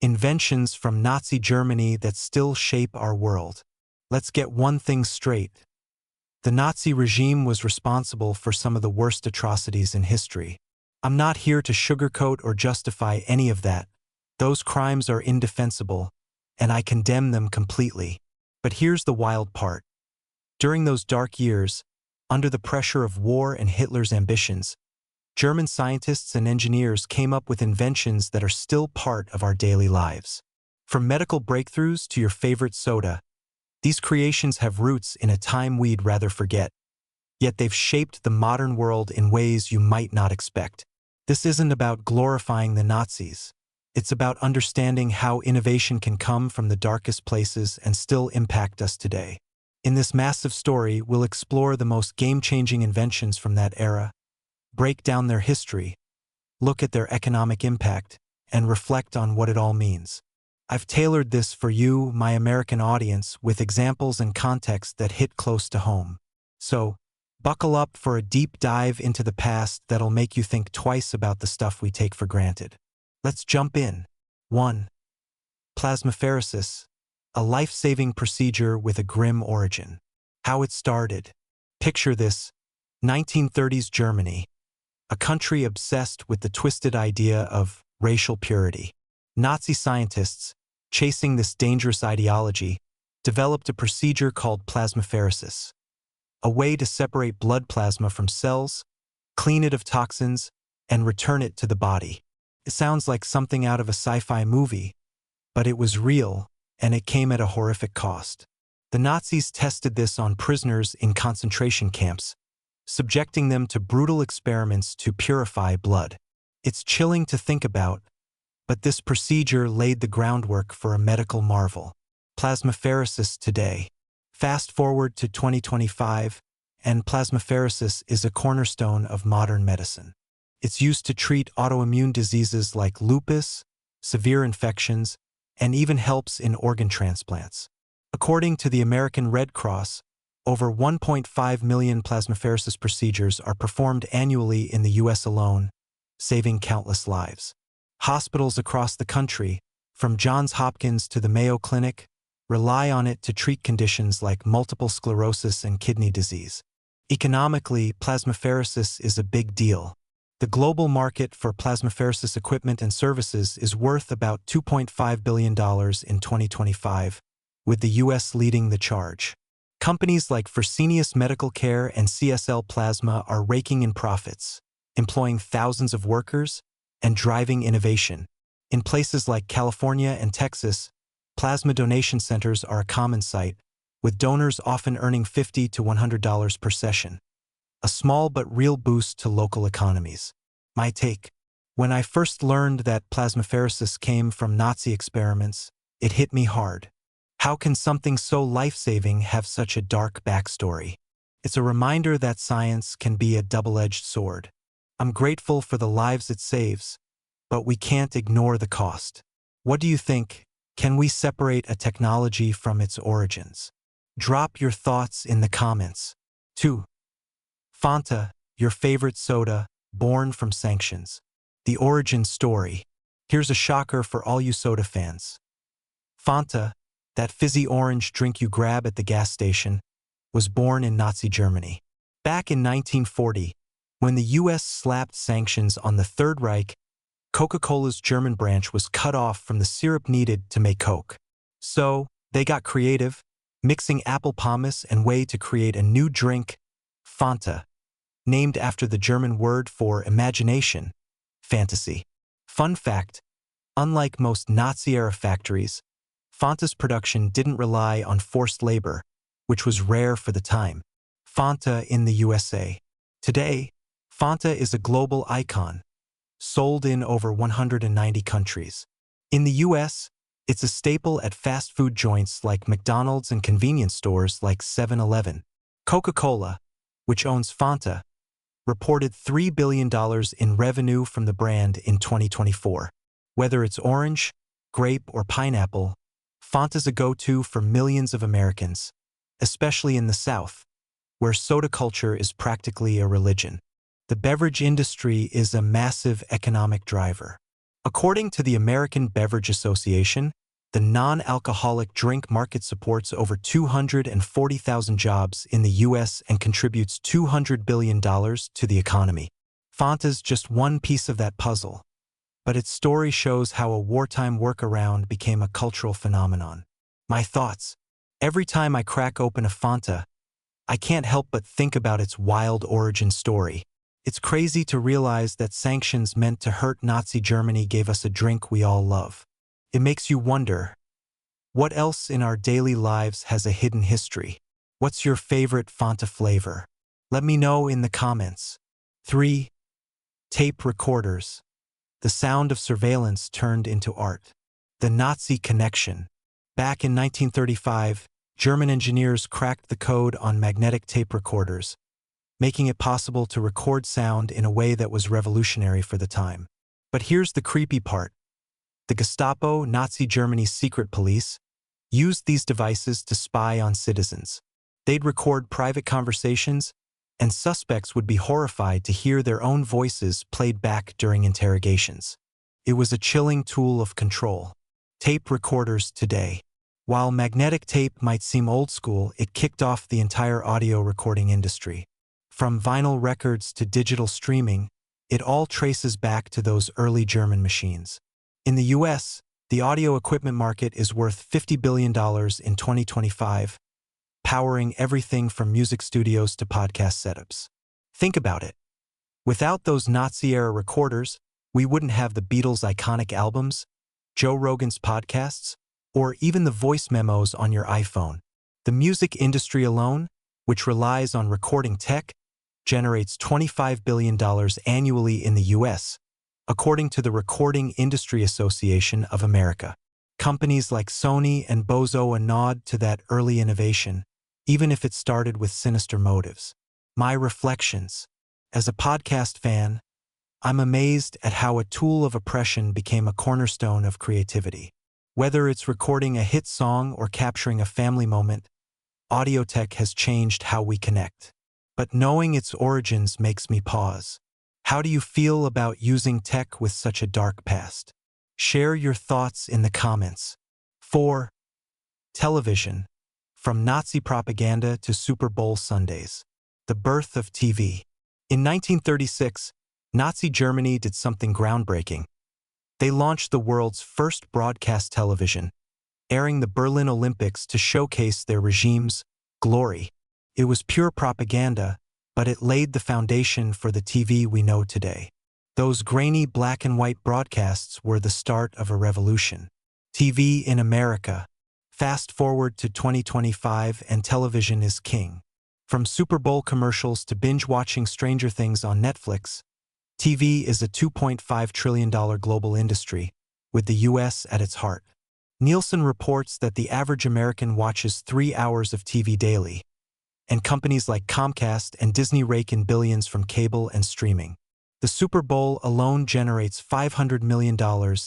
Inventions from Nazi Germany that still shape our world. Let's get one thing straight. The Nazi regime was responsible for some of the worst atrocities in history. I'm not here to sugarcoat or justify any of that. Those crimes are indefensible, and I condemn them completely. But here's the wild part. During those dark years, under the pressure of war and Hitler's ambitions, German scientists and engineers came up with inventions that are still part of our daily lives. From medical breakthroughs to your favorite soda, these creations have roots in a time we'd rather forget. Yet they've shaped the modern world in ways you might not expect. This isn't about glorifying the Nazis. It's about understanding how innovation can come from the darkest places and still impact us today. In this massive story, we'll explore the most game-changing inventions from that era, break down their history, look at their economic impact, and reflect on what it all means. I've tailored this for you, my American audience, with examples and context that hit close to home. So, buckle up for a deep dive into the past that'll make you think twice about the stuff we take for granted. Let's jump in. 1. Plasmapheresis, a life-saving procedure with a grim origin. How it started. Picture this: 1930s Germany, a country obsessed with the twisted idea of racial purity. Nazi scientists, chasing this dangerous ideology, developed a procedure called plasmapheresis, a way to separate blood plasma from cells, clean it of toxins, and return it to the body. It sounds like something out of a sci-fi movie, but it was real, and it came at a horrific cost. The Nazis tested this on prisoners in concentration camps, subjecting them to brutal experiments to purify blood. It's chilling to think about, but this procedure laid the groundwork for a medical marvel. Plasmapheresis today. Fast forward to 2025, and plasmapheresis is a cornerstone of modern medicine. It's used to treat autoimmune diseases like lupus, severe infections, and even helps in organ transplants. According to the American Red Cross, over 1.5 million plasmapheresis procedures are performed annually in the U.S. alone, saving countless lives. Hospitals across the country, from Johns Hopkins to the Mayo Clinic, rely on it to treat conditions like multiple sclerosis and kidney disease. Economically, plasmapheresis is a big deal. The global market for plasmapheresis equipment and services is worth about $2.5 billion in 2025, with the U.S. leading the charge. Companies like Fresenius Medical Care and CSL Plasma are raking in profits, employing thousands of workers and driving innovation. In places like California and Texas, plasma donation centers are a common sight, with donors often earning $50 to $100 per session. A small but real boost to local economies. My take: when I first learned that plasmapheresis came from Nazi experiments, it hit me hard. How can something so life-saving have such a dark backstory? It's a reminder that science can be a double-edged sword. I'm grateful for the lives it saves, but we can't ignore the cost. What do you think? Can we separate a technology from its origins? Drop your thoughts in the comments. 2. Fanta, your favorite soda, born from sanctions. The origin story. Here's a shocker for all you soda fans. Fanta, that fizzy orange drink you grab at the gas station, was born in Nazi Germany. Back in 1940, when the U.S. slapped sanctions on the Third Reich, Coca-Cola's German branch was cut off from the syrup needed to make Coke. So, they got creative, mixing apple pomace and whey to create a new drink, Fanta, named after the German word for imagination, fantasy. Fun fact: unlike most Nazi-era factories, Fanta's production didn't rely on forced labor, which was rare for the time. Fanta in the USA. Today, Fanta is a global icon, sold in over 190 countries. In the US, it's a staple at fast food joints like McDonald's and convenience stores like 7-Eleven. Coca-Cola, which owns Fanta, reported $3 billion in revenue from the brand in 2024. Whether it's orange, grape, or pineapple, Fanta's a go-to for millions of Americans, especially in the South, where soda culture is practically a religion. The beverage industry is a massive economic driver. According to the American Beverage Association, the non-alcoholic drink market supports over 240,000 jobs in the U.S. and contributes $200 billion to the economy. Fanta's just one piece of that puzzle, but its story shows how a wartime workaround became a cultural phenomenon. My thoughts. Every time I crack open a Fanta, I can't help but think about its wild origin story. It's crazy to realize that sanctions meant to hurt Nazi Germany gave us a drink we all love. It makes you wonder, what else in our daily lives has a hidden history? What's your favorite Fanta flavor? Let me know in the comments. 3. Tape recorders. The sound of surveillance turned into art. The Nazi connection. Back in 1935, German engineers cracked the code on magnetic tape recorders, making it possible to record sound in a way that was revolutionary for the time. But here's the creepy part. The Gestapo, Nazi Germany's secret police, used these devices to spy on citizens. They'd record private conversations, and suspects would be horrified to hear their own voices played back during interrogations. It was a chilling tool of control. Tape recorders today. While magnetic tape might seem old school, it kicked off the entire audio recording industry. From vinyl records to digital streaming, it all traces back to those early German machines. In the US, the audio equipment market is worth $50 billion in 2025, powering everything from music studios to podcast setups. Think about it. Without those Nazi-era recorders, we wouldn't have the Beatles' iconic albums, Joe Rogan's podcasts, or even the voice memos on your iPhone. The music industry alone, which relies on recording tech, generates $25 billion annually in the U.S., according to the Recording Industry Association of America. Companies like Sony and Bose owe a nod to that early innovation, even if it started with sinister motives. My reflections. As a podcast fan, I'm amazed at how a tool of oppression became a cornerstone of creativity. Whether it's recording a hit song or capturing a family moment, audio tech has changed how we connect. But knowing its origins makes me pause. How do you feel about using tech with such a dark past? Share your thoughts in the comments. 4. Television. From Nazi propaganda to Super Bowl Sundays. The birth of TV. In 1936, Nazi Germany did something groundbreaking. They launched the world's first broadcast television, airing the Berlin Olympics to showcase their regime's glory. It was pure propaganda, but it laid the foundation for the TV we know today. Those grainy black and white broadcasts were the start of a revolution. TV in America. Fast forward to 2025 and television is king. From Super Bowl commercials to binge-watching Stranger Things on Netflix, TV is a $2.5 trillion global industry, with the U.S. at its heart. Nielsen reports that the average American watches 3 hours of TV daily, and companies like Comcast and Disney rake in billions from cable and streaming. The Super Bowl alone generates $500 million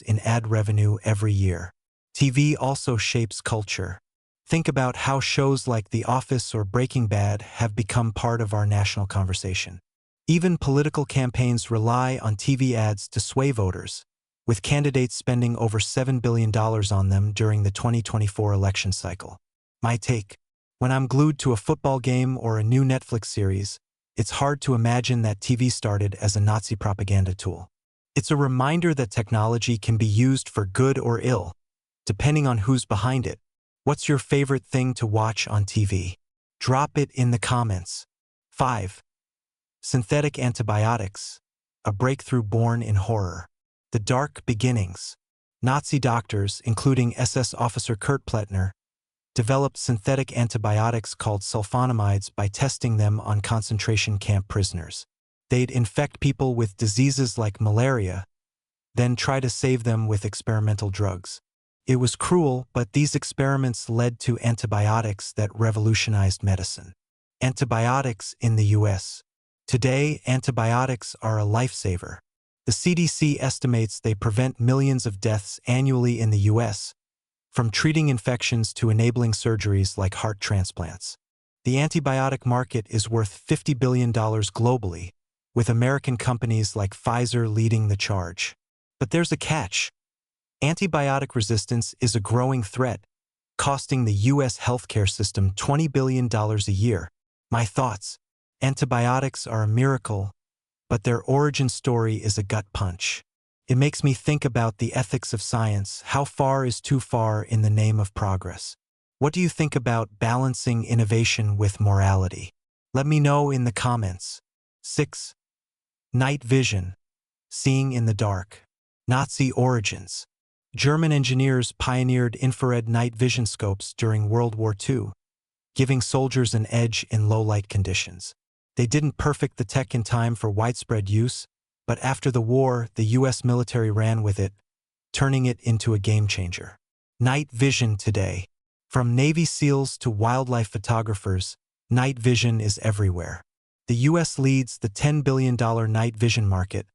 in ad revenue every year. TV also shapes culture. Think about how shows like The Office or Breaking Bad have become part of our national conversation. Even political campaigns rely on TV ads to sway voters, with candidates spending over $7 billion on them during the 2024 election cycle. My take. When I'm glued to a football game or a new Netflix series, it's hard to imagine that TV started as a Nazi propaganda tool. It's a reminder that technology can be used for good or ill, depending on who's behind it. What's your favorite thing to watch on TV? Drop it in the comments. 5. Synthetic antibiotics. A breakthrough born in horror. The dark beginnings. Nazi doctors, including SS officer Kurt Pletner, developed synthetic antibiotics called sulfonamides by testing them on concentration camp prisoners. They'd infect people with diseases like malaria, then try to save them with experimental drugs. It was cruel, but these experiments led to antibiotics that revolutionized medicine. Antibiotics in the U.S. Today, antibiotics are a lifesaver. The CDC estimates they prevent millions of deaths annually in the U.S., from treating infections to enabling surgeries like heart transplants. The antibiotic market is worth $50 billion globally, with American companies like Pfizer leading the charge. But there's a catch. Antibiotic resistance is a growing threat, costing the U.S. healthcare system $20 billion a year. My thoughts: antibiotics are a miracle, but their origin story is a gut punch. It makes me think about the ethics of science. How far is too far in the name of progress? What do you think about balancing innovation with morality? Let me know in the comments. 6. Night vision. Seeing in the dark. Nazi origins. German engineers pioneered infrared night vision scopes during World War II, giving soldiers an edge in low-light conditions. They didn't perfect the tech in time for widespread use, but after the war, the U.S. military ran with it, turning it into a game-changer. Night vision today. From Navy SEALs to wildlife photographers, night vision is everywhere. The U.S. leads the $10 billion night vision market,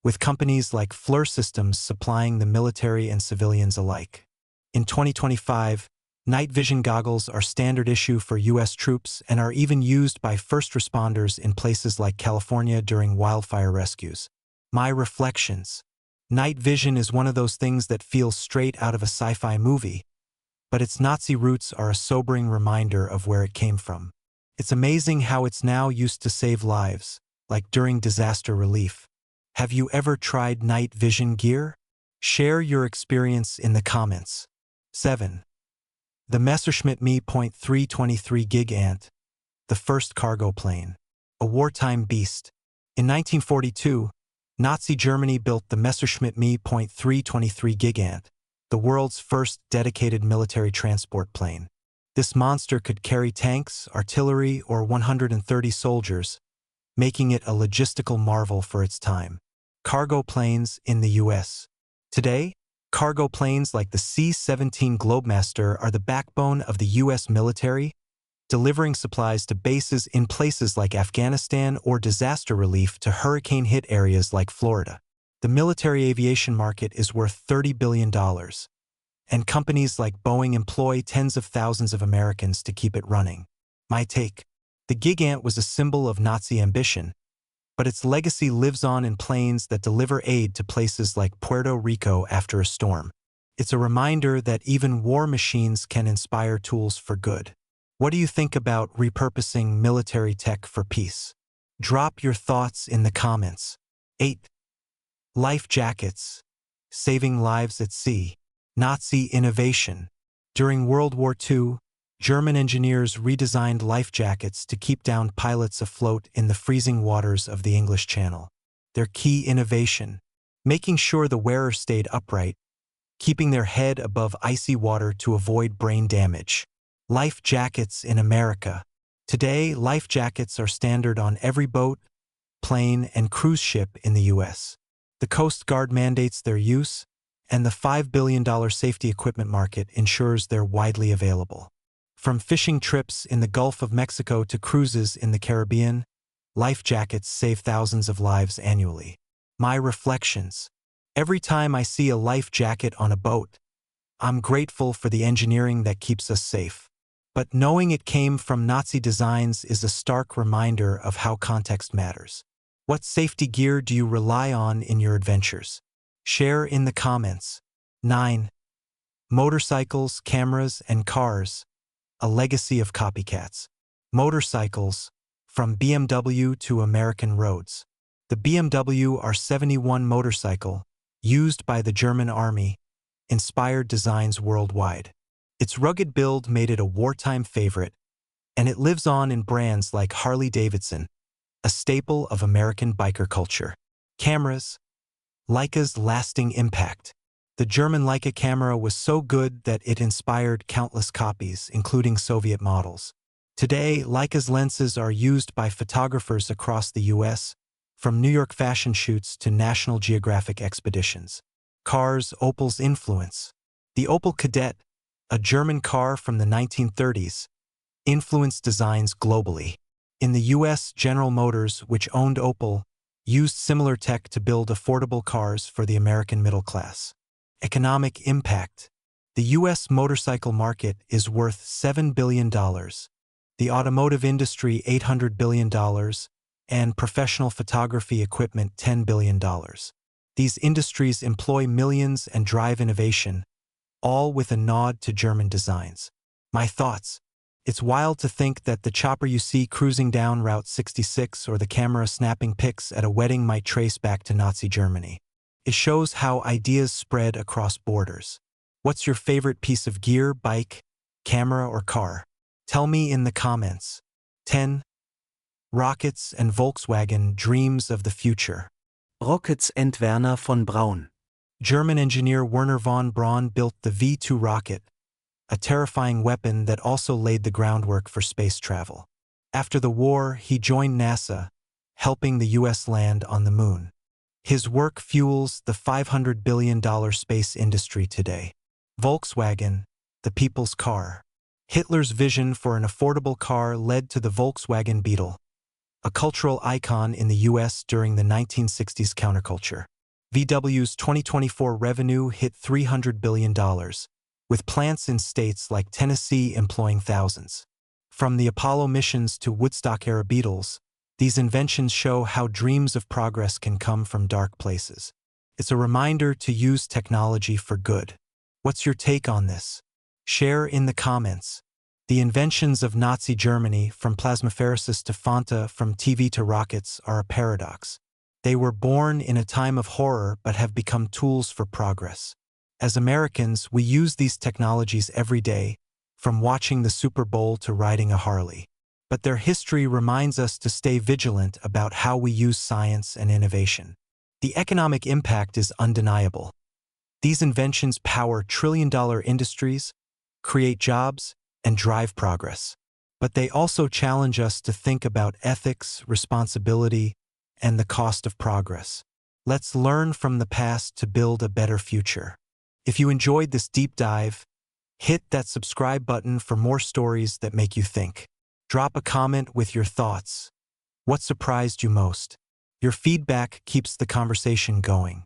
with companies like FLIR Systems supplying the military and civilians alike. In 2025, night vision goggles are standard issue for U.S. troops and are even used by first responders in places like California during wildfire rescues. My reflections. Night vision is one of those things that feels straight out of a sci-fi movie, but its Nazi roots are a sobering reminder of where it came from. It's amazing how it's now used to save lives, like during disaster relief. Have you ever tried night vision gear? Share your experience in the comments. 7. The Messerschmitt Me .323 Gig Ant, the first cargo plane. A wartime beast. In 1942, Nazi Germany built the Messerschmitt Me .323 Gig Ant, the world's first dedicated military transport plane. This monster could carry tanks, artillery, or 130 soldiers, making it a logistical marvel for its time. Cargo planes in the U.S. Today, cargo planes like the C-17 Globemaster are the backbone of the U.S. military, delivering supplies to bases in places like Afghanistan or disaster relief to hurricane-hit areas like Florida. The military aviation market is worth $30 billion, and companies like Boeing employ tens of thousands of Americans to keep it running. My take: the Gig Ant was a symbol of Nazi ambition, but its legacy lives on in planes that deliver aid to places like Puerto Rico after a storm. It's a reminder that even war machines can inspire tools for good. What do you think about repurposing military tech for peace? Drop your thoughts in the comments. 8. Life jackets. Saving lives at sea. Nazi innovation. During World War II, German engineers redesigned life jackets to keep downed pilots afloat in the freezing waters of the English Channel. Their key innovation: making sure the wearer stayed upright, keeping their head above icy water to avoid brain damage. Life jackets in America. Today, life jackets are standard on every boat, plane, and cruise ship in the U.S. The Coast Guard mandates their use, and the $5 billion safety equipment market ensures they're widely available. From fishing trips in the Gulf of Mexico to cruises in the Caribbean, life jackets save thousands of lives annually. My reflections. Every time I see a life jacket on a boat, I'm grateful for the engineering that keeps us safe. But knowing it came from Nazi designs is a stark reminder of how context matters. What safety gear do you rely on in your adventures? Share in the comments. 9. Motorcycles, cameras, and cars. A legacy of copycats. Motorcycles, from BMW to American roads. The BMW R71 motorcycle, used by the German Army, inspired designs worldwide. Its rugged build made it a wartime favorite, and it lives on in brands like Harley-Davidson, a staple of American biker culture. Cameras. Leica's lasting impact. The German Leica camera was so good that it inspired countless copies, including Soviet models. Today, Leica's lenses are used by photographers across the U.S., from New York fashion shoots to National Geographic expeditions. Cars. Opel's influence. The Opel Kadett, a German car from the 1930s, influenced designs globally. In the U.S., General Motors, which owned Opel, used similar tech to build affordable cars for the American middle class. Economic impact. The U.S. motorcycle market is worth $7 billion, the automotive industry $800 billion, and professional photography equipment $10 billion. These industries employ millions and drive innovation, all with a nod to German designs. My thoughts. It's wild to think that the chopper you see cruising down Route 66 or the camera snapping pics at a wedding might trace back to Nazi Germany. It shows how ideas spread across borders. What's your favorite piece of gear, bike, camera, or car? Tell me in the comments. 10. Rockets and Volkswagen dreams of the future. Rockets and Werner von Braun. German engineer Werner von Braun built the V-2 rocket, a terrifying weapon that also laid the groundwork for space travel. After the war, he joined NASA, helping the U.S. land on the moon. His work fuels the $500 billion space industry today. Volkswagen, the people's car. Hitler's vision for an affordable car led to the Volkswagen Beetle, a cultural icon in the U.S. during the 1960s counterculture. VW's 2024 revenue hit $300 billion, with plants in states like Tennessee employing thousands. From the Apollo missions to Woodstock-era Beetles, these inventions show how dreams of progress can come from dark places. It's a reminder to use technology for good. What's your take on this? Share in the comments. The inventions of Nazi Germany, from plasmapheresis to Fanta, from TV to rockets, are a paradox. They were born in a time of horror but have become tools for progress. As Americans, we use these technologies every day, from watching the Super Bowl to riding a Harley. But their history reminds us to stay vigilant about how we use science and innovation. The economic impact is undeniable. These inventions power trillion-dollar industries, create jobs, and drive progress. But they also challenge us to think about ethics, responsibility, and the cost of progress. Let's learn from the past to build a better future. If you enjoyed this deep dive, hit that subscribe button for more stories that make you think. Drop a comment with your thoughts. What surprised you most? Your feedback keeps the conversation going.